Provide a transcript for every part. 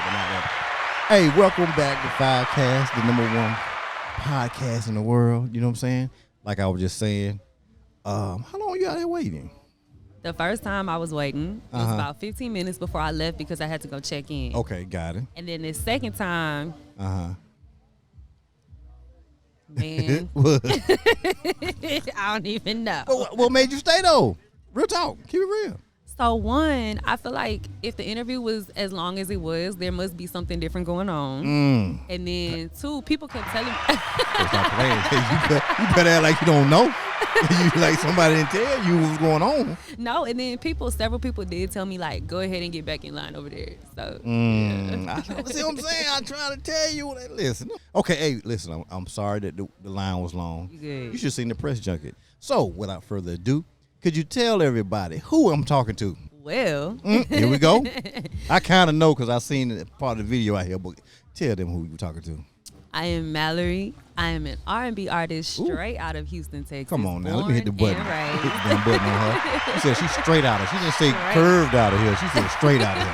but not that. Hey, welcome back to Firecast, the #1 podcast in the world. You know what I'm saying? Like I was just saying. How long you out here waiting? The first time I was waiting, it was about 15 minutes before I left because I had to go check in. Okay, got it. And then the second time, man, I don't even know. What made you stay though? Real talk. Keep it real. So one, I feel like if the interview was as long as it was, there must be something different going on. And then two, people kept telling me. Stop playing. You better act like you don't know. You like somebody didn't tell you what's going on. No, and then several people did tell me like, go ahead and get back in line over there. So yeah. See what I'm saying? I'm trying to tell you. Listen. Okay, hey, listen. I'm sorry that the line was long. Good. You should have seen the press junket. So without further ado, could you tell everybody who I'm talking to? Well, here we go. I kind of know because I seen part of the video out here, but tell them who you're talking to. I am Mallory. I am an R&B artist straight out of Houston, Texas. Come on now, let me hit the button. Hit the damn button on her. She said she's straight out of. She didn't say curved out of here. She said straight out of here.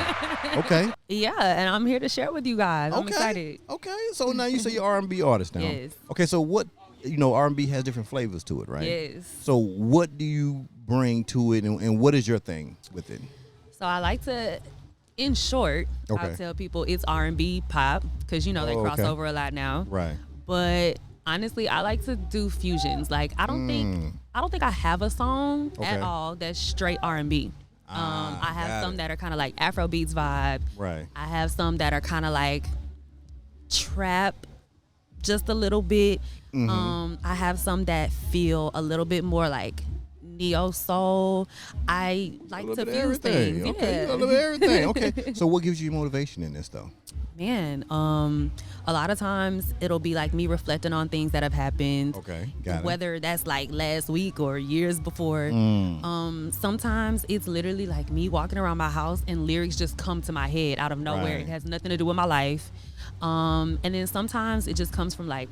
Okay. Yeah, and I'm here to share with you guys. I'm excited. Okay, so now you say you're R&B artist now. Yes. Okay, so what? R&B has different flavors to it, right? Yes. So what do you bring to it, and what is your thing with it? So I like to, in short, I tell people it's R&B pop because they cross over a lot now. Right. But honestly, I like to do fusions. Like I don't think I have a song at all that's straight R&B. I have some that are kind of like Afro beats vibe. Right. I have some that are kind of like trap, just a little bit. I have some that feel a little bit more like neo soul. I like to fuse things. Okay, a little bit of everything. Okay. So what gives you motivation in this though? Man, a lot of times it'll be like me reflecting on things that have happened. Okay, got it. Whether that's like last week or years before. Sometimes it's literally like me walking around my house and lyrics just come to my head out of nowhere. It has nothing to do with my life. And then sometimes it just comes from like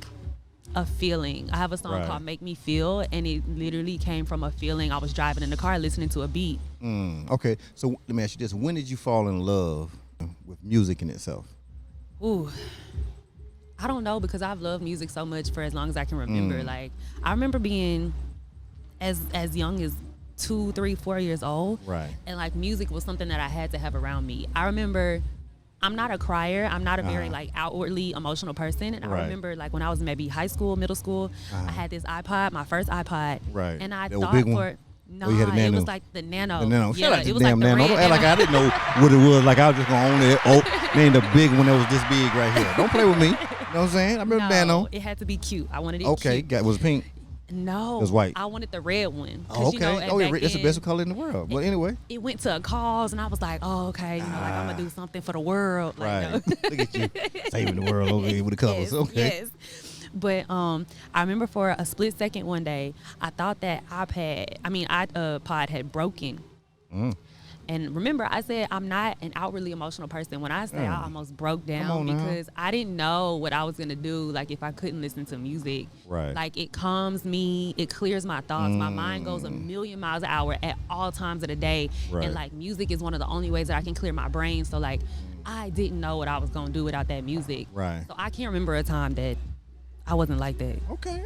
a feeling. I have a song called Make Me Feel, and it literally came from a feeling. I was driving in the car listening to a beat. Okay, so let me ask you this. When did you fall in love with music in itself? Ooh, I don't know, because I've loved music so much for as long as I can remember. Like I remember being as young as 2, 3, 4 years old. Right. And like music was something that I had to have around me. I remember I'm not a crier. I'm not a very like outwardly emotional person. And I remember like when I was maybe high school, middle school, I had this iPod, my first iPod. Right. And I that thought big for one? no, you had a it was like the Nano. The Nano. Yeah, Shout out to it was damn like the Nano. red Don't act like I didn't know what it was. Like I was just gonna only name the big one that was this big right here. Don't play with me. You know what I'm saying? I remember Nano. It had to be cute. I wanted it Okay, cute. was it pink? No, it was white. I wanted the red one. Oh, okay. It's the best color in the world. But anyway, it went to a cause, and I was like, oh, okay, like I'm gonna do something for the world. Like, right. Look at you saving the world over here with the colors. Yes, okay. Yes. But I remember for a split second one day, I thought that iPod had broken. And remember, I said I'm not an outwardly emotional person. When I say I almost broke down because I didn't know what I was going to do, like if I couldn't listen to music. Right. Like it calms me, it clears my thoughts. My mind goes a million miles an hour at all times of the day. Right. And like music is one of the only ways that I can clear my brain. So like I didn't know what I was going to do without that music. Right. So I can't remember a time that I wasn't like that. Okay,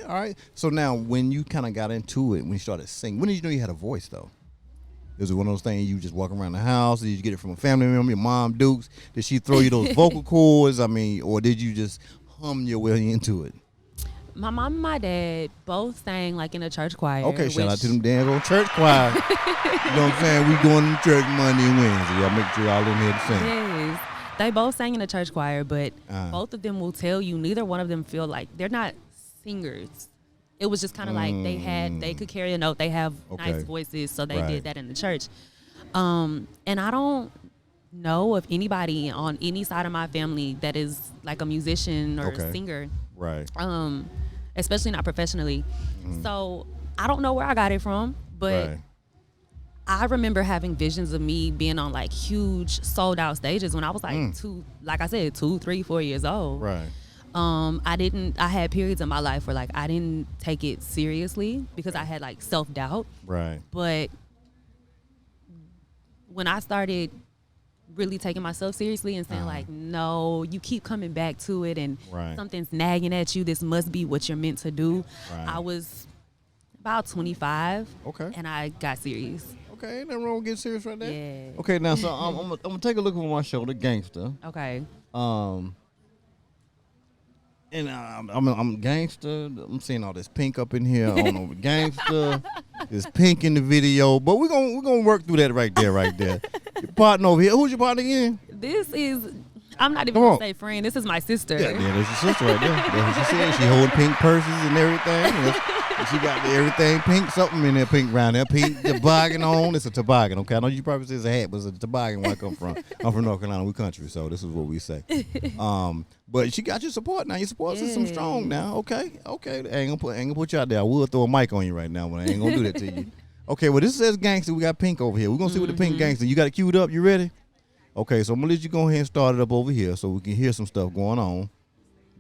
all right. So now, when you kind of got into it, when you started singing, when did you know you had a voice, though? Was it one of those things you just walk around the house? Did you get it from a family member, your mom, Dukes? Did she throw you those vocal cords? I mean, or did you just hum your way into it? My mom and my dad both sang like in a church choir. Okay, shout out to them damn old church choir. You know what I'm saying? We going to church Monday and Wednesday. Y'all make sure y'all in here to sing. Yes. They both sang in a church choir, but both of them will tell you neither one of them feel like they're not singers. It was just kind of like they could carry a note. They have nice voices, so they did that in the church. And I don't know of anybody on any side of my family that is like a musician or a singer. Right. Especially not professionally. So I don't know where I got it from, but I remember having visions of me being on like huge sold out stages when I was like 2, 3, 4 years old. Right. I had periods in my life where like I didn't take it seriously because I had like self-doubt. Right. But when I started really taking myself seriously and saying like, no, you keep coming back to it and something's nagging at you. This must be what you're meant to do. I was about 25. Okay. And I got serious. Okay, ain't nothing wrong with getting serious right there. Yeah. Okay, now so I'm gonna take a look over my shoulder, gangster. Okay. And I'm gangster. I'm seeing all this pink up in here. I don't know, gangster. There's pink in the video, but we're gonna work through that right there. Your partner over here. Who's your partner again? This is. I'm not even gonna say friend. This is my sister. Yeah, that's your sister right there. That's what she said. She holding pink purses and everything. And she got everything pink, something in there pink around there. Pink toboggan on. It's a toboggan, okay? I know you probably say it's a hat, but it's a toboggan where I come from. I'm from North Carolina, we country, so this is what we say. But she got your support now. Your support system's strong now. Okay. I ain't gonna put you out there. I will throw a mic on you right now, but I ain't gonna do that to you. Okay, well, this says gangster. We got pink over here. We're gonna see what the pink gangster. You got it queued up? You ready? Okay, so I'm gonna let you go ahead and start it up over here so we can hear some stuff going on.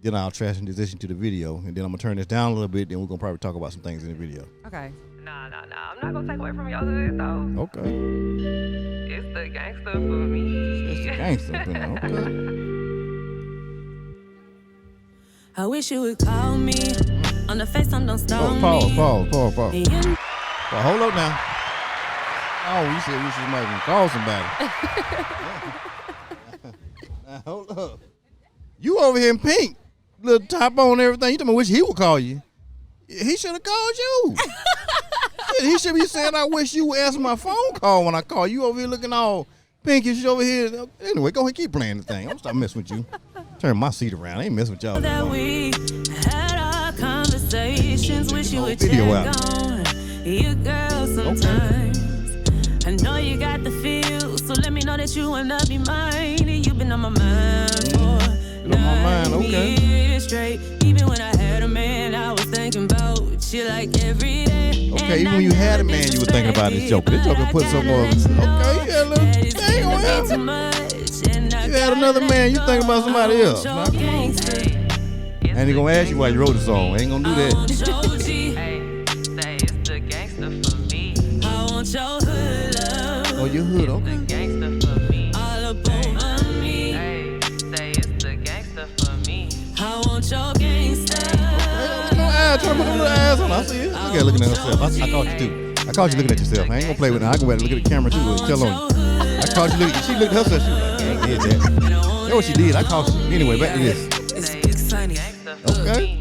Then I'll transition to the video, and then I'm gonna turn this down a little bit. Then we're gonna probably talk about some things in the video. Okay. Nah. I'm not gonna take away from your hood though. Okay. It's the gangster for me. It's the gangster. Okay. I wish you would call me on the FaceTime. Don't stop me. Pause. Well, hold up now. Oh, you said we should might even call somebody. Now, hold up. You over here in pink, little top on everything. You tell me wish he would call you. He should have called you. He should be saying, I wish you would answer my phone call when I call. You over here looking all pinkish over here. Anyway, go ahead, keep playing the thing. I'm gonna stop messing with you. Turn my seat around. I ain't messing with y'all. That we had our conversations. Wish you would video check on your girl sometimes. I know you got the feel, so let me know that you wanna be mine. You've been on my mind for 9 years straight. Even when I had a man, I was thinking about you like every day. Okay, even when you had a man, you were thinking about this joke. This joke put some more. Okay, you had a little thing on him. You had another man, you think about somebody else. Now, come on. Ain't gonna ask you why you wrote the song. Ain't gonna do that. Say it's the gangster for me. I want your hood love. Oh, your hood, okay. The gangster for me. All up on me. Say it's the gangster for me. I want your gangster. Trying to put a little ass on. I see it. Look at her looking at herself. I caught you too. I caught you looking at yourself. I ain't gonna play with her. I can go back and look at the camera too. Tell on you. I caught you looking. She looked at herself. She was like, "Damn, did that." That's what she did. I caught you. Anyway, back to this. It's Big Sunny. Okay.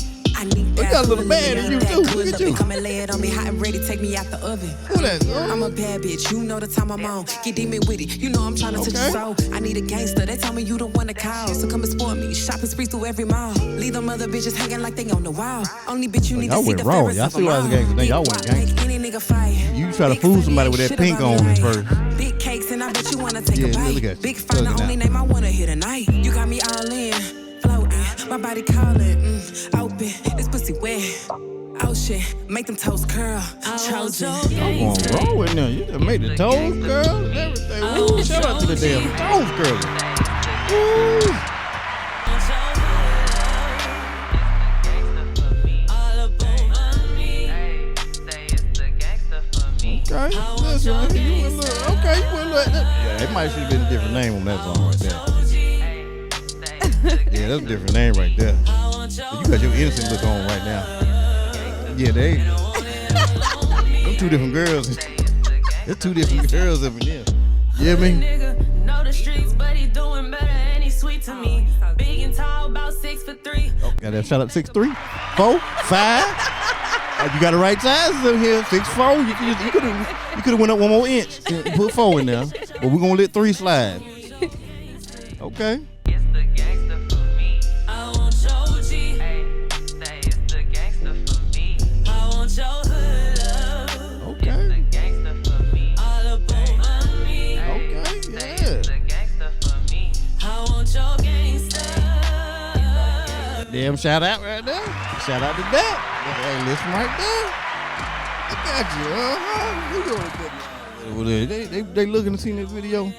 It got a little bad in you too. Look at you. Come and lay it on me hot and ready, take me out the oven. Who that? I'm a bad bitch, you know the time I'm on. Get demon with it, you know I'm trying to touch your soul. I need a gangster, they tell me you the one to call. So come and sport me, shopping sprees through every mall. Leave them other bitches hanging like they on the wall. Only bitch you need to see the wrong. fairest Y'all of see them why all. it's a gangster. Y'all went gangster. Any nigga fight. You try to fool somebody with that pink on at first. Big cakes and I bet you wanna take a Look bite. at you. Big fun, the only name I wanna hear tonight. You got me all in, floating, my body calling, open, this pussy wet. Oh shit, make them toes curl. Trojan. I'm going wrong with now. You just made the toes curl and everything. Ooh, shout out to the damn toes curl. Ooh. Okay, listen, you went a little, yeah, it might should have been a different name on that song right there. Yeah, that's a different name right there. But you got your innocent look on right now. Yeah, they them two different girls. There's two different girls up in there. You hear me? Know the streets, but he doing better and he's sweet to me. Big and tall, about 6'3". Oh, got that shot up 6'3", 4, 5. You got the right sizes in here. 6'4". You could have went up 1 more inch and put 4 in there. But we're gonna let 3 slide. Okay. Damn, shout out right there. Shout out to that. Hey, listen right there. I got you. They looking to see this video.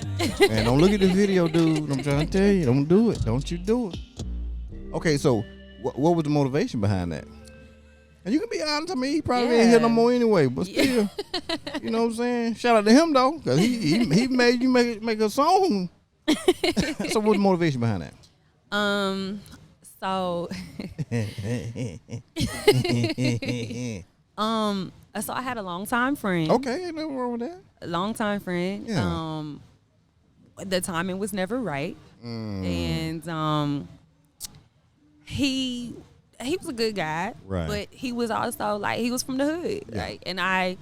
Man, don't look at this video, dude. I'm trying to tell you, don't do it. Don't you do it. Okay, so what was the motivation behind that? And you can be honest. I mean, he probably ain't here no more anyway. But still, you know what I'm saying? Shout out to him though, cause he made you make a song So what's the motivation behind that? So so I had a longtime friend. Okay, ain't nothing wrong with that. A longtime friend. Yeah. The timing was never right. And he was a good guy. Right. But he was also like, he was from the hood. Yeah. Like, and I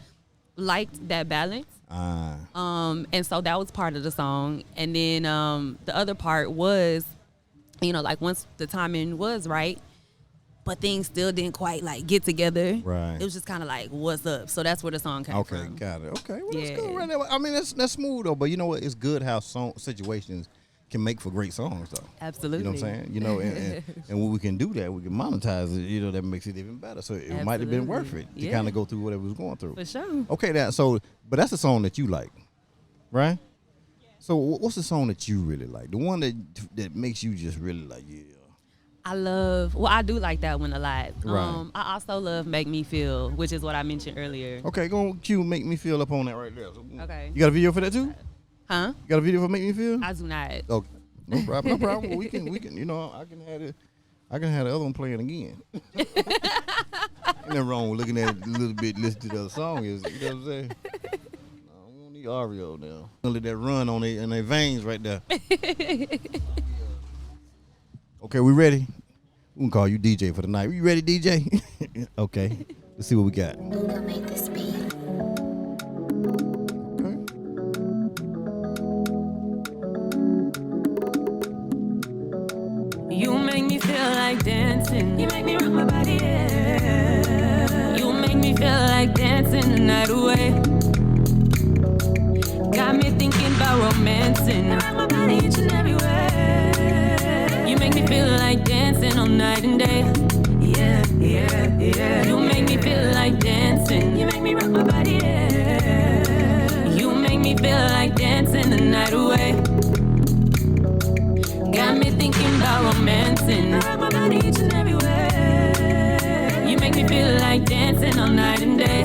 liked that balance. And so that was part of the song. And then the other part was, you know, like once the timing was right, but things still didn't quite like get together. Right. It was just kind of like, what's up? So that's where the song came from. Okay, got it. Okay, well, that's Yeah. good right there. I mean, that's smooth though. But you know what? It's good how situations can make for great songs though. Absolutely. You know what I'm saying? You know, and when we can do that, we can monetize it. You know, that makes it even better. So it might have been worth it to kind of go through whatever was going through. For sure. Okay, but that's a song that you like, right? So what's the song that you really like? The one that makes you just really like, yeah. I do like that one a lot. Right. I also love Make Me Feel, which is what I mentioned earlier. Okay, go on cue Make Me Feel up on that right there. So, Okay. You got a video for that too? Huh? You got a video for Make Me Feel? I do not. Okay. No problem. No problem. Well, we can. You know, I can have the other one playing again. Ain't nothing wrong with looking at it a little bit, listening to the other song. You know what I'm saying? No, we don't need Oreo now. Let that run on in their veins right there. Okay, we ready? We can call you DJ for the night. You ready, DJ? Okay. Let's see what we got. Ugo made this beat. Okay. You make me feel like dancing. You make me rock my body, yeah. You make me feel like dancing the night away. Got me thinking about romancing. Rock my body each and every way. You make me feel like dancing all night and day. Yeah, yeah, yeah. You make me feel like dancing. You make me rock my body, yeah. You make me feel like dancing the night away. Got me thinking about romancing. I rock my body each and every way. You make me feel like dancing all night and day.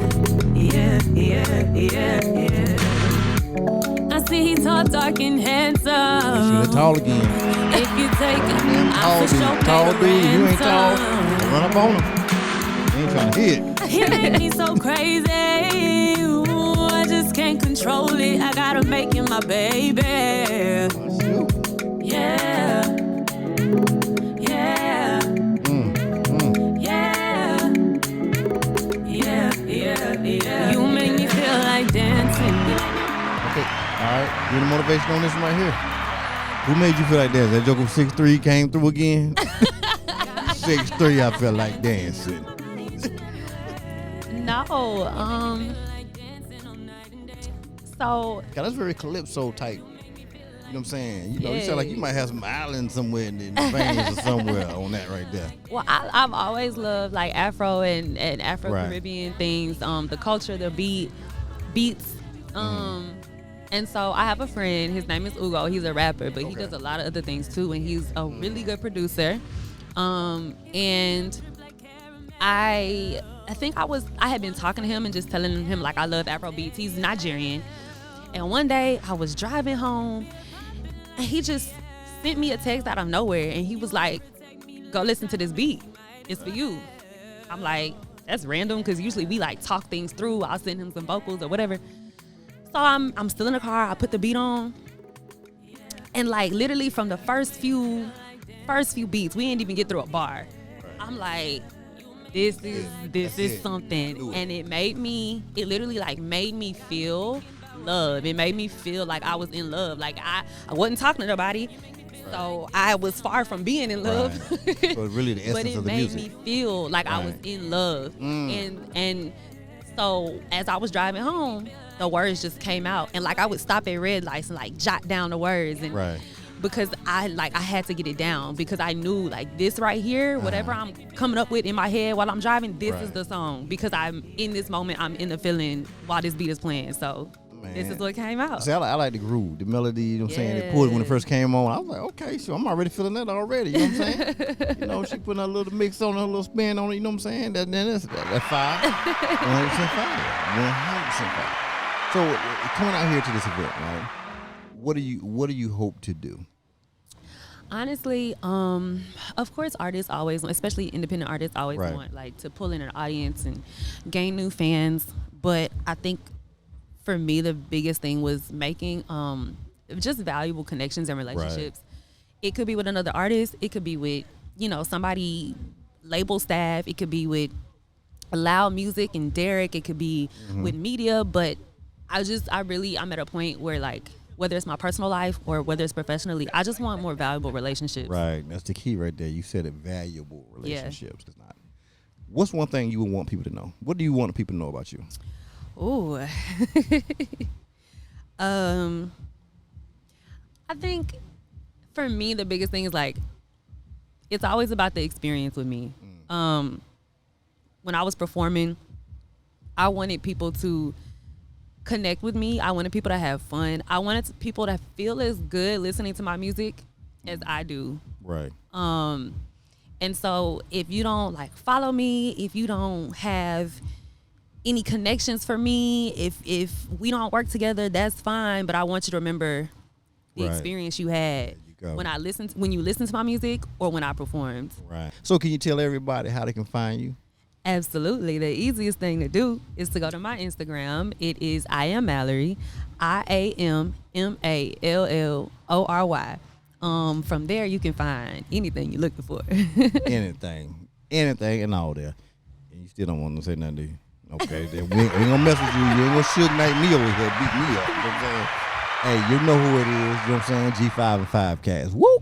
Yeah, yeah, yeah, yeah. I see he's tall, dark, and handsome. She tall again. If you take him, Tall I for sure dude, tall pay dude. the You ain't tall. ransom. Run up on him. You ain't trying to hit. He make me so crazy. Ooh, I just can't control it. I gotta make him my baby. Yeah. Yeah. Yeah. Yeah, yeah, yeah. You make me feel like dancing. Okay. All right. Give the motivation on this one right here. Who made you feel like dancing? That joke of 6'3" came through again? 6'3", I felt like dancing. No. So God, that's very calypso type. You know what I'm saying? You know, you sound like you might have some island somewhere in the veins or somewhere on that right there. well, I've always loved like Afro and Afro Caribbean things. The culture, the beats. And so I have a friend. His name is Ugo. He's a rapper, but he does a lot of other things too. And he's a really good producer. And I think I had been talking to him and just telling him like I love Afro beats. He's Nigerian. And one day I was driving home and he just sent me a text out of nowhere and he was like, go listen to this beat. It's for you. I'm like, that's random because usually we like talk things through. I'll send him some vocals or whatever. So I'm still in the car. I put the beat on. And like literally from the first few beats, we didn't even get through a bar. I'm like, this is something. And it literally like made me feel love. It made me feel like I was in love. Like I wasn't talking to nobody. So I was far from being in love. Right. So really the essence of the music. But it made me feel like I was in love. And so as I was driving home, the words just came out. And like I would stop at red lights and like jot down the words. And because I had to get it down because I knew like this right here, whatever I'm coming up with in my head while I'm driving, this is the song. Because I'm in this moment, I'm in the feeling while this beat is playing. So this is what came out. See, I like the groove, the melody, you know what I'm saying? It pulled when it first came on. I was like, okay, so I'm already feeling that already, you know what I'm saying? You know, she putting a little mix on it, a little spin on it, you know what I'm saying? That's fire. 100% fire. 100% fire. So coming out here to this event, right? What do you hope to do? Honestly, of course, artists always, especially independent artists, always Right. want like to pull in an audience and gain new fans. But I think for me, the biggest thing was making just valuable connections and relationships. It could be with another artist. It could be with somebody label staff. It could be with Loud Music and Derek. It could be with media. But I'm at a point where like, whether it's my personal life or whether it's professionally, I just want more valuable relationships. Right. That's the key right there. You said it, valuable relationships. It's not. What's one thing you would want people to know? What do you want people to know about you? Ooh. I think for me, the biggest thing is like, it's always about the experience with me. When I was performing, I wanted people to connect with me. I wanted people to have fun. I wanted people to feel as good listening to my music as I do. Right. And so if you don't like follow me, if you don't have any connections for me, if we don't work together, that's fine. But I want you to remember the experience you had when you listened to my music or when I performed. Right. So can you tell everybody how they can find you? Absolutely. The easiest thing to do is to go to my Instagram. It is I am Mallory, IAMMALLORY. From there you can find anything you're looking for. anything and all there. And you still don't want to say nothing, do you? Okay, then we ain't gonna mess with you. You ain't gonna Suge Knight me over here, beat me up. You know what I'm saying? Hey, you know who it is. You know what I'm saying? G5 and 5 Cats. Woo!